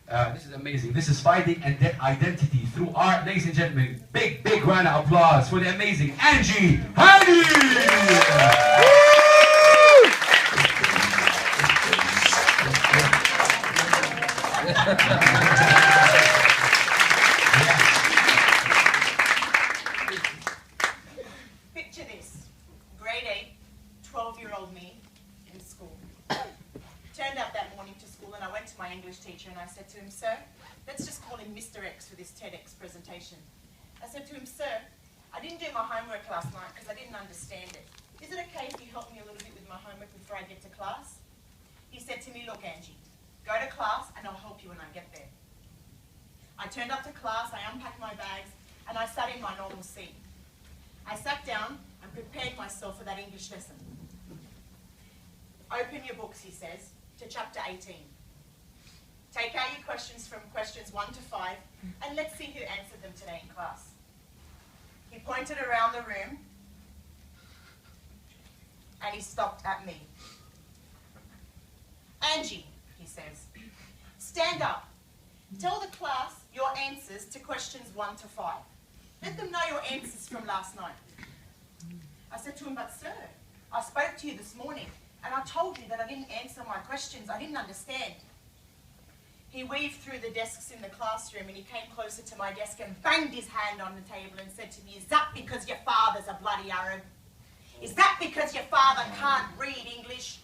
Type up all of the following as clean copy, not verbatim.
This is amazing. This is finding identity through art. Ladies and gentlemen, big round of applause for the amazing Angie Hani! Picture this. Grade 8, 12-year-old me in school. Turned up that morning to school and I went to my English teacher and I said to him, "Sir, let's just call him Mr. X for this TEDx presentation." I said to him, "Sir, I didn't do my homework last night because I didn't understand it. Is it okay if you help me a little bit with my homework before I get to class?" He said to me, "Look, Angie, go to class and I'll help you when I get there." I turned up to class, I unpacked my bags and I sat in my normal seat. I sat down and prepared myself for that English lesson. "Open your books," he says, "to chapter 18. Take out your questions from questions 1 to 5 and let's see who answered them today in class." He pointed around the room and he stopped at me. "Angie," he says, "stand up. Tell the class your answers to questions 1 to 5. Let them know your answers from last night." I said to him, "But sir, I spoke to you this morning and I told you that I didn't answer my questions. I didn't understand." He weaved through the desks in the classroom and he came closer to my desk and banged his hand on the table and said to me, "Is that because your father's a bloody Arab? Is that because your father can't read English?"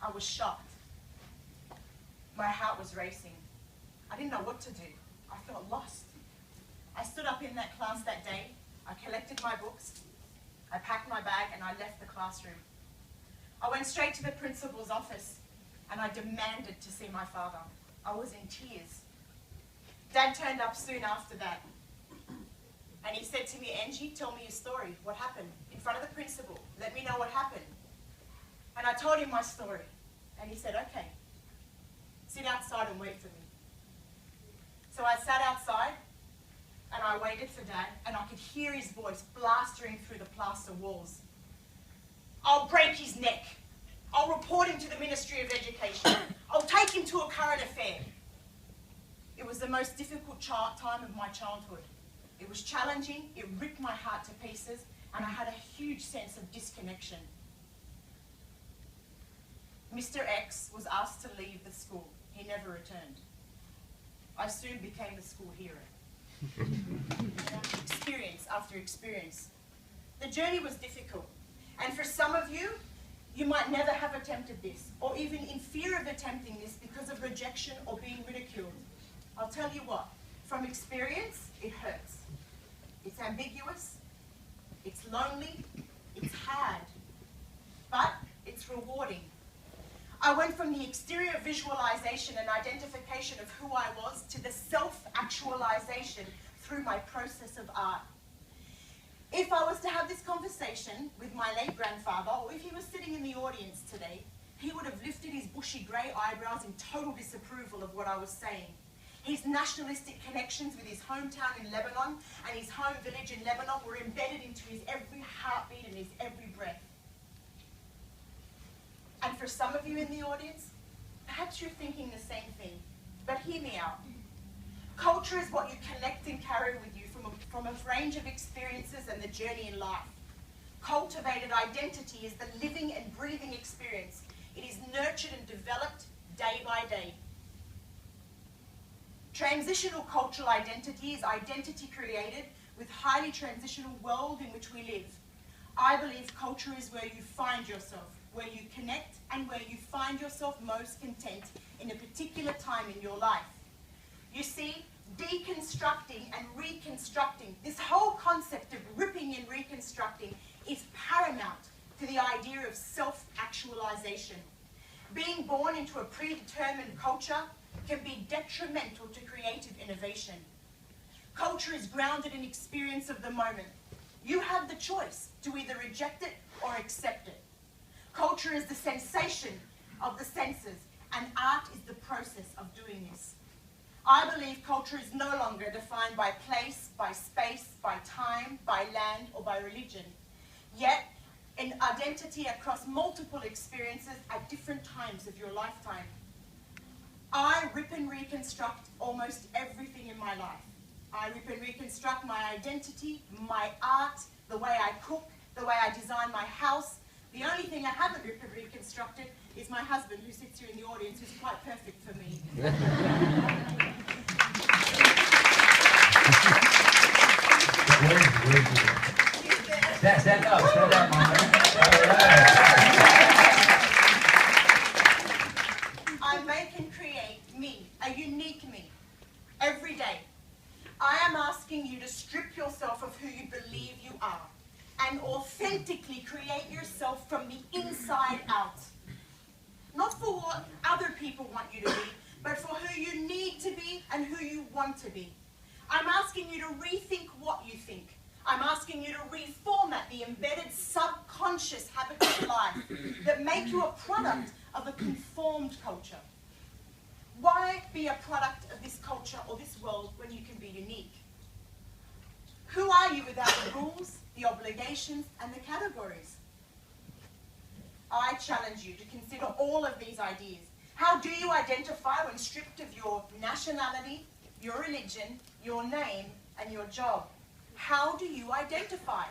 I was shocked. My heart was racing. I didn't know what to do. I felt lost. I stood up in that class that day. I collected my books. I packed my bag and I left the classroom. I went straight to the principal's office and I demanded to see my father. I was in tears. Dad turned up soon after that and he said to me, "Angie, tell me your story. What happened?" In front of the principal. "Let me know what happened." And I told him my story and he said, "Okay, sit outside and wait for me." So I sat outside and I waited for Dad and I could hear his voice blastering through the plaster walls. "I'll break his neck. I'll report him to the Ministry of Education. I'll take him to a current affair." It was the most difficult time of my childhood. It was challenging, it ripped my heart to pieces, and I had a huge sense of disconnection. Mr. X was asked to leave the school. He never returned. I soon became the school hero. Experience after experience. The journey was difficult, and for some of you, you might never have attempted this, or even in fear of attempting this because of rejection or being ridiculed. I'll tell you what, from experience, it hurts. It's ambiguous, it's lonely, it's hard, but it's rewarding. I went from the exterior visualization and identification of who I was to the self-actualization through my process of art. If I was to have this conversation with my late grandfather, or if he was sitting in the audience today, he would have lifted his bushy grey eyebrows in total disapproval of what I was saying. His nationalistic connections with his hometown in Lebanon and his home village in Lebanon were embedded into his every heartbeat and his every breath. And for some of you in the audience, perhaps you're thinking the same thing, but hear me out. Culture is what you collect and carry with you from a range of experiences and the journey in life. Cultivated identity is the living and breathing experience. It is nurtured and developed day by day. Transitional cultural identity is identity created with highly transitional world in which we live. I believe culture is where you find yourself, where you connect, and where you find yourself most content in a particular time in your life. You see, deconstructing and reconstructing, this whole concept of ripping and reconstructing is paramount to the idea of self-actualization. Being born into a predetermined culture can be detrimental to creative innovation. Culture is grounded in experience of the moment. You have the choice to either reject it or accept it. Culture is the sensation of the senses, and art is the process of doing this. I believe culture is no longer defined by place, by space, by time, by land, or by religion. Yet, an identity across multiple experiences at different times of your lifetime. rip and reconstruct almost everything in my life. I rip and reconstruct my identity, my art, the way I cook, the way I design my house. The only thing I haven't ripped and reconstructed is my husband, who sits here in the audience, who's quite perfect for me. Stand up, Mama. I make and create me, a unique me, every day. I am asking you to strip yourself of who you believe you are and authentically create yourself from the inside out. Not for what other people want you to be, but for who you need to be and who you want to be. I'm asking you to rethink what you think. I'm asking you to reformat the embedded subconscious habits of life that make you a product of a conformed culture. Why be a product of this culture or this world when you can be unique? Who are you without the rules, the obligations, and the categories? I challenge you to consider all of these ideas. How do you identify when stripped of your nationality, your religion, your name, and your job? How do you identify?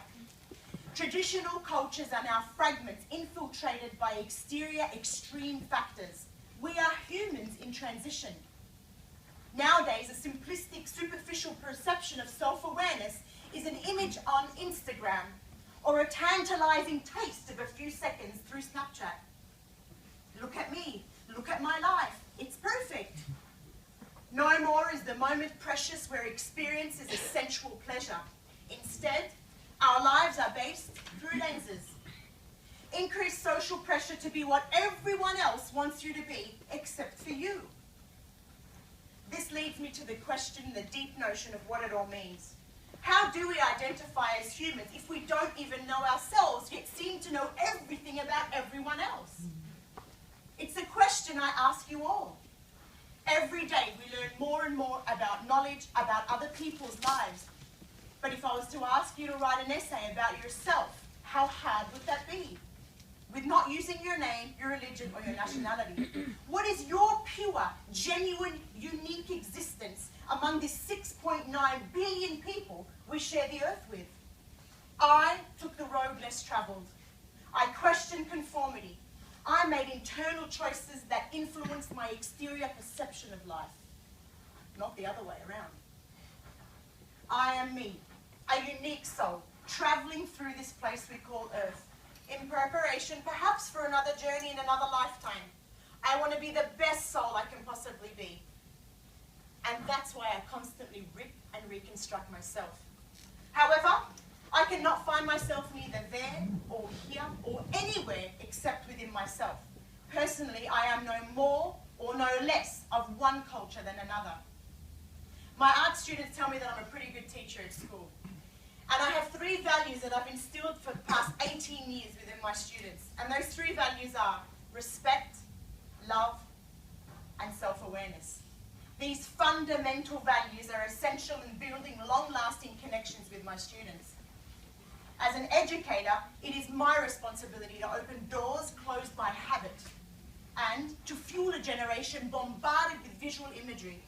Traditional cultures are now fragments infiltrated by exterior extreme factors. We are humans in transition. Nowadays, a simplistic, superficial perception of self-awareness is an image on Instagram or a tantalizing taste of a few seconds through Snapchat. Look at me, look at my life, it's perfect. No more is the moment precious where experience is a sensual pleasure. Instead, our lives are based through lenses. Increased social pressure to be what everyone else wants you to be, except for you. This leads me to the question, the deep notion of what it all means. How do we identify as humans if we don't even know ourselves, yet seem to know everything about everyone else? It's a question I ask you all. Every day we learn more and more about knowledge, about other people's lives. But if I was to ask you to write an essay about yourself, how hard would that be? With not using your name, your religion, or your nationality. What is your pure, genuine, unique existence among the 6.9 billion people we share the earth with? I took the road less traveled. I questioned conformity. I made internal choices that influenced my exterior perception of life, not the other way around. I am me, a unique soul, traveling through this place we call Earth, in preparation perhaps for another journey in another lifetime. I want to be the best soul I can possibly be. And that's why I constantly rip and reconstruct myself. However, I cannot find myself neither there or here or anywhere except within myself. Personally, I am no more or no less of one culture than another. My art students tell me that I'm a pretty good teacher at school. And I have 3 values that I've instilled for the past 18 years within my students. And those 3 values are respect, love, and self-awareness. These fundamental values are essential in building long-lasting connections with my students. As an educator, it is my responsibility to open doors closed by habit and to fuel a generation bombarded with visual imagery,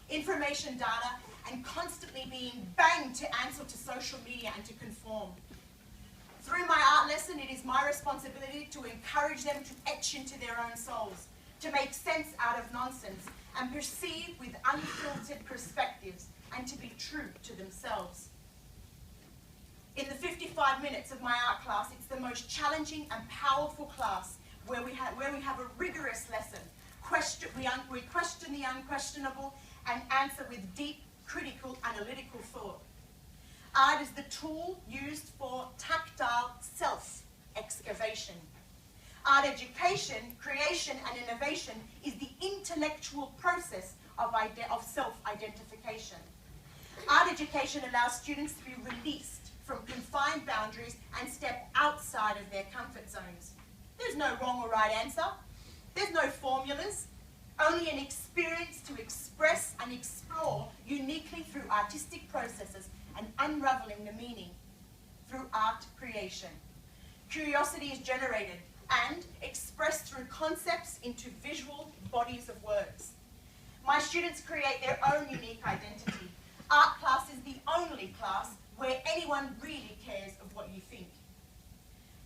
information data, and constantly being banged to answer to social media and to conform. Through my art lesson, it is my responsibility to encourage them to etch into their own souls, to make sense out of nonsense, and perceive with unfiltered perspectives, and to be true to themselves. In the 55 minutes of my art class, it's the most challenging and powerful class where we have a rigorous lesson. We question the unquestionable and answer with deep, critical, analytical thought. Art is the tool used for tactile self-excavation. Art education, creation, and innovation is the intellectual process of self-identification. Art education allows students to be released from confined boundaries and step outside of their comfort zones. There's no wrong or right answer. There's no formulas. Only an experience to express and explore uniquely through artistic processes and unraveling the meaning through art creation. Curiosity is generated and expressed through concepts into visual bodies of words. My students create their own unique identity. Art class is the only class where anyone really cares of what you think.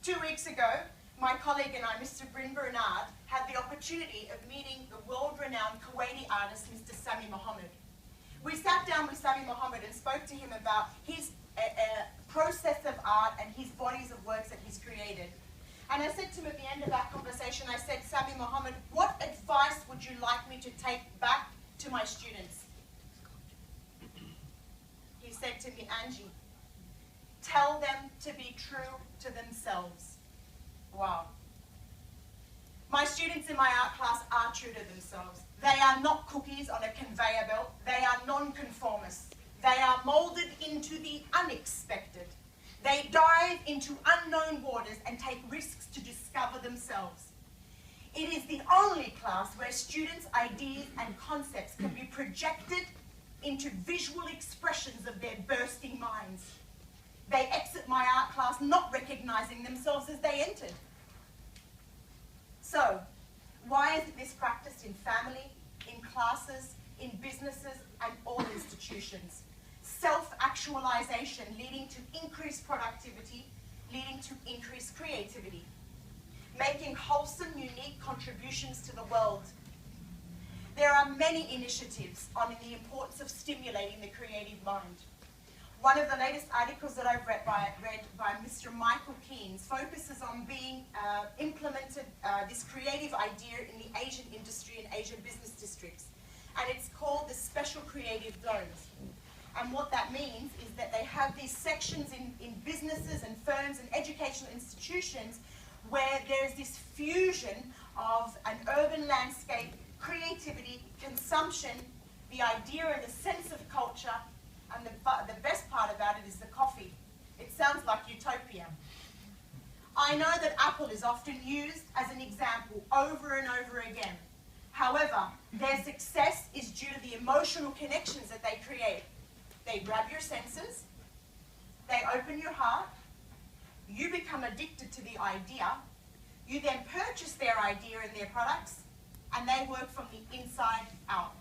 2 weeks ago, my colleague and I, Mr. Bryn Bernard, had the opportunity of meeting the world-renowned Kuwaiti artist, Mr. Sami Mohammed. We sat down with Sami Mohammed and spoke to him about his process of art and his bodies of works that he's created. And I said to him at the end of our conversation, I said, Sami Mohammed, what advice would you like me to take back to my students? He said to me, Angie, tell them to be true to themselves. Wow. My students in my art class are true to themselves. They are not cookies on a conveyor belt. They are non-conformists. They are molded into the unexpected. They dive into unknown waters and take risks to discover themselves. It is the only class where students' ideas and concepts can be projected into visual expressions of their bursting minds. They exit my art class not recognizing themselves as they entered. So, why isn't this practiced in family, in classes, in businesses, and all institutions? Self-actualization leading to increased productivity, leading to increased creativity. Making wholesome, unique contributions to the world. There are many initiatives on the importance of stimulating the creative mind. One of the latest articles that I've read by Mr. Michael Keynes focuses on being implemented this creative idea in the Asian industry and Asian business districts. And it's called the Special Creative Zones. And what that means is that they have these sections in businesses and firms and educational institutions where there's this fusion of an urban landscape, creativity, consumption, the idea and the sense of culture, and the best part about it is the coffee. It sounds like utopia. I know that Apple is often used as an example over and over again. However, their success is due to the emotional connections that they create. They grab your senses, they open your heart, you become addicted to the idea, you then purchase their idea and their products, and they work from the inside out.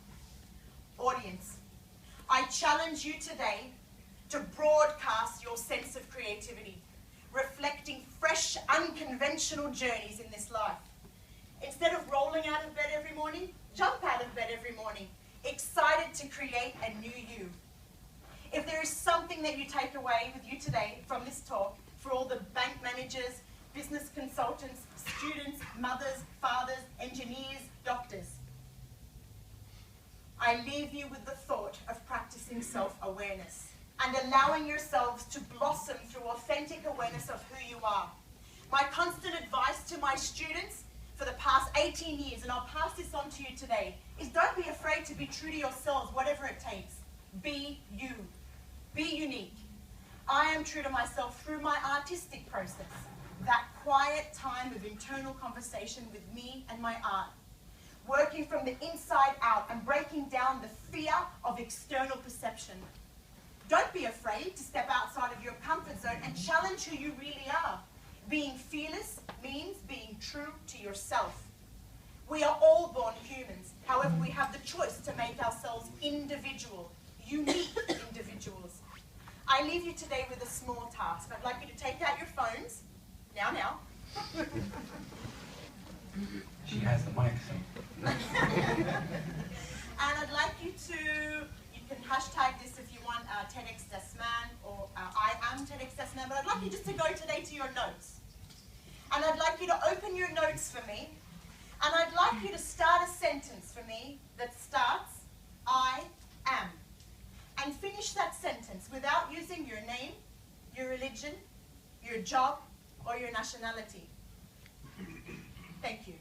Audience, I challenge you today to broadcast your sense of creativity, reflecting fresh, unconventional journeys in this life. Instead of rolling out of bed every morning, jump out of bed every morning, excited to create a new you. If there is something that you take away with you today from this talk, for all the bank managers, business consultants, students, mothers, fathers, engineers, doctors, I leave you with the thought of practicing self-awareness and allowing yourselves to blossom through authentic awareness of who you are. My constant advice to my students for the past 18 years, and I'll pass this on to you today, is don't be afraid to be true to yourselves, whatever it takes. Be you. Be unique. I am true to myself through my artistic process, that quiet time of internal conversation with me and my art, working from the inside out and breaking down the fear of external perception. Don't be afraid to step outside of your comfort zone and challenge who you really are. Being fearless means being true to yourself. We are all born humans. However, we have the choice to make ourselves individual, unique individuals. I leave you today with a small task. I'd like you to take out your phones. Now. She has the mic, so. And I'd like you can hashtag this if you want, TEDxDasman, or I am TEDxDasman, but I'd like you just to go today to your notes. And I'd like you to open your notes for me, and I'd like you to start a sentence for me that starts, I am. And finish that sentence without using your name, your religion, your job, or your nationality. Thank you.